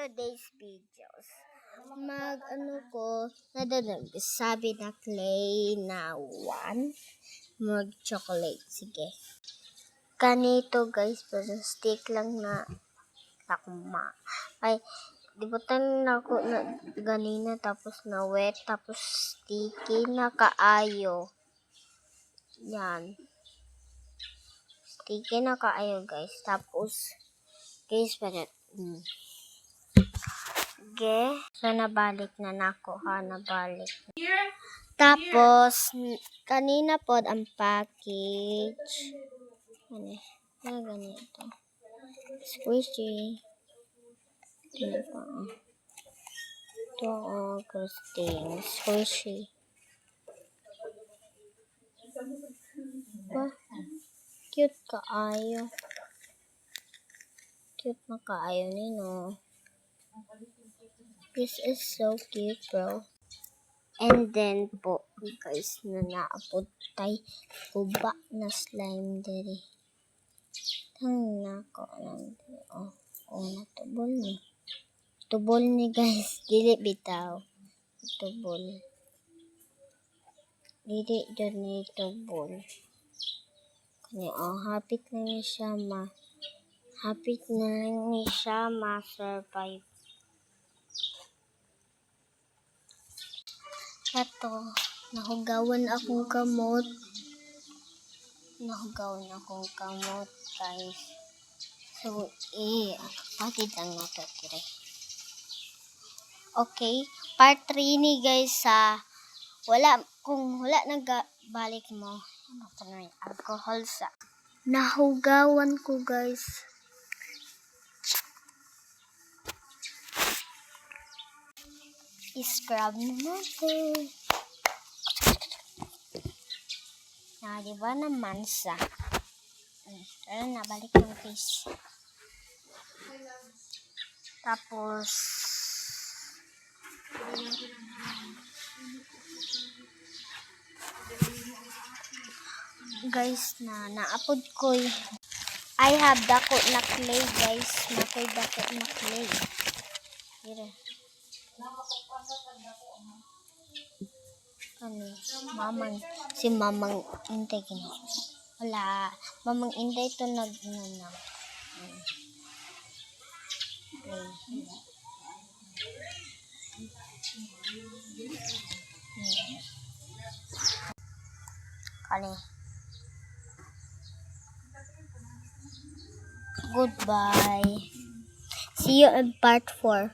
today's videos, sabi na clay na 1, mag-chocolate, sige. Ganito guys, pero stick lang na takma. Ay, dibutan na ako na ganina, tapos na wet, tapos sticky na kaayo. Yan. Sticky na kaayo guys, tapos guys, pero so nabalik na nako ha, nabalik. Tapos kanina pod ang package. Ano ganito. Squishy. Ito Christine. Squishy. Cute kaayo. Cute na kaayo nino. This is so cute, bro. And then po, guys, na naapod tay uba na slime diri. Tang nako lang diri. Natubol ni. Tubol ni guys, dili bitaw. Tubol. Dili jud ni tubol. Kani hapit na ni siya ma-survive. Kato, nahugawan akong kamot. Guys. So, patid lang nato dire. Okay, part 3 ni guys kung wala nagbalik mo, alcohol sa nahugawan ko guys. I-scrub na natin. Diba naman sa tara na, balik yung face. Tapos guys, naapod ko I have dako na clay guys. Nakoy dako na clay. Dire. Si mamang intay kini. Wala, mamang intay to nagnanam. Kani. Goodbye. See you in part 4.